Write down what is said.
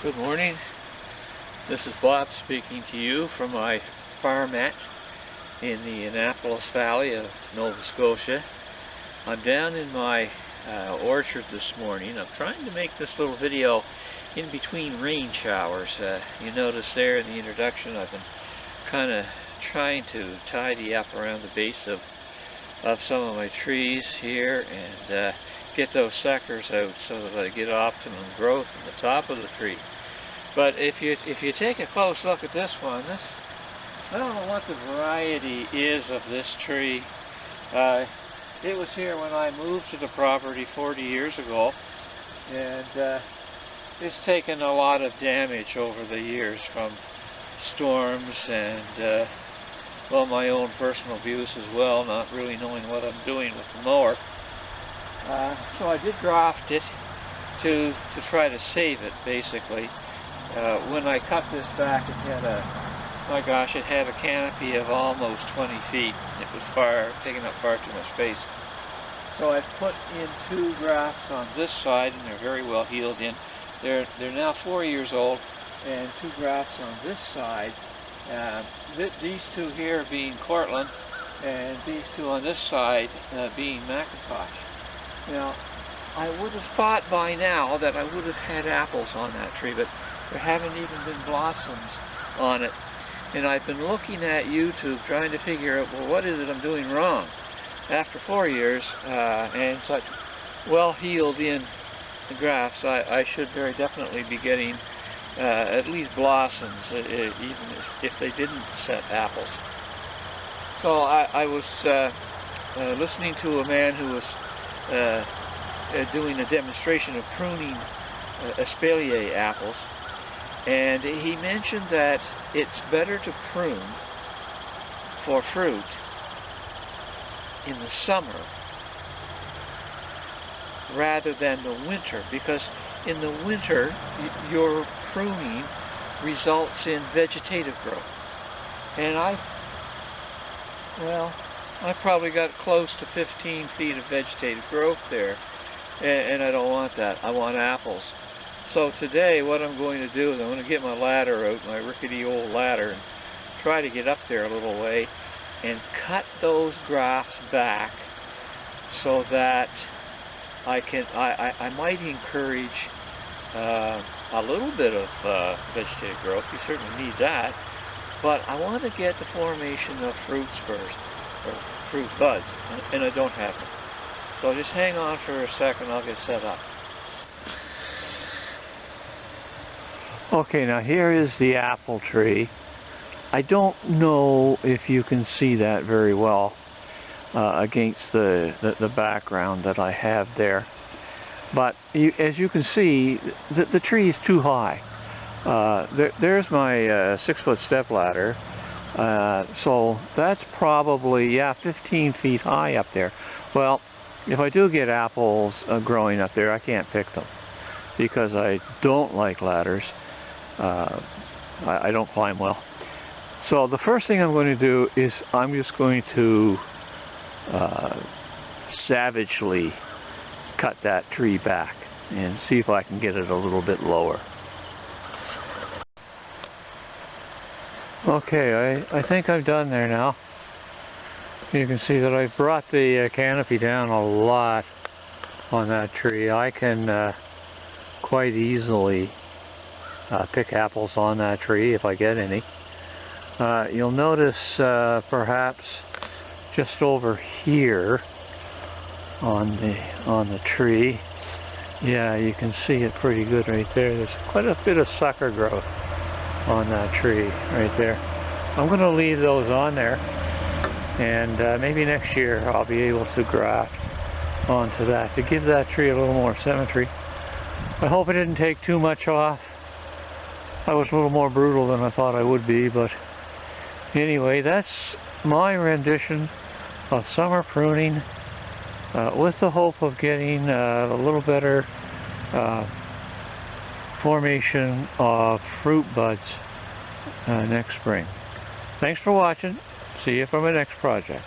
Good morning. This is Bob speaking to you from my farmette in the Annapolis Valley of Nova Scotia. I'm down in my orchard this morning. I'm trying to make this little video in between rain showers. You notice there in the introduction I've been kind of trying to tidy up around the base of some of my trees here and get those suckers out so that I get optimum growth in the top of the tree. But if you take a close look at this one, I don't know what the variety is of this tree. It was here when I moved to the property 40 years ago, and it's taken a lot of damage over the years from storms and well, my own personal abuse as well, not really knowing what I'm doing with the mower. So I did graft it to try to save it, basically. When I cut this back, it had it had a canopy of almost 20 feet. It was taking up far too much space. So I put in 2 grafts on this side, and they're very well healed in. They're now 4 years old, and 2 grafts on this side. These 2 here being Cortland, and these 2 on this side being Macintosh. Now, I would have thought by now that I would have had apples on that tree, but there haven't even been blossoms on it. And I've been looking at YouTube trying to figure out, well, what is it I'm doing wrong? After 4 years and such well-healed in the grafts, I should very definitely be getting at least blossoms, even if they didn't set apples. So I was listening to a man who was doing a demonstration of pruning espalier apples, and he mentioned that it's better to prune for fruit in the summer rather than the winter, because in the winter your pruning results in vegetative growth. And I probably got close to 15 feet of vegetative growth there, and I don't want that. I want apples. So today what I'm going to do is I'm going to get my ladder out, my rickety old ladder, and try to get up there a little way and cut those grafts back so that I might encourage a little bit of vegetative growth. You certainly need that, but I want to get the formation of fruits first, or fruit buds, and I don't have them. So just hang on for a second, I'll get set up. Okay, now here is the apple tree. I don't know if you can see that very well against the background that I have there. But as you can see, the tree is too high. There's my 6-foot step ladder. So that's probably, 15 feet high up there. Well, if I do get apples growing up there, I can't pick them because I don't like ladders. I don't climb well. So the first thing I'm going to do is I'm just going to savagely cut that tree back and see if I can get it a little bit lower. Okay, I think I'm done there now. You can see that I've brought the canopy down a lot on that tree. I can quite easily pick apples on that tree if I get any. You'll notice perhaps just over here on the tree, you can see it pretty good right there. There's quite a bit of sucker growth on that tree right there. I'm going to leave those on there, and maybe next year I'll be able to graft onto that to give that tree a little more symmetry. I hope it didn't take too much off. I was a little more brutal than I thought I would be, but anyway, that's my rendition of summer pruning with the hope of getting a little better formation of fruit buds next spring. Thanks for watching. See you for my next project.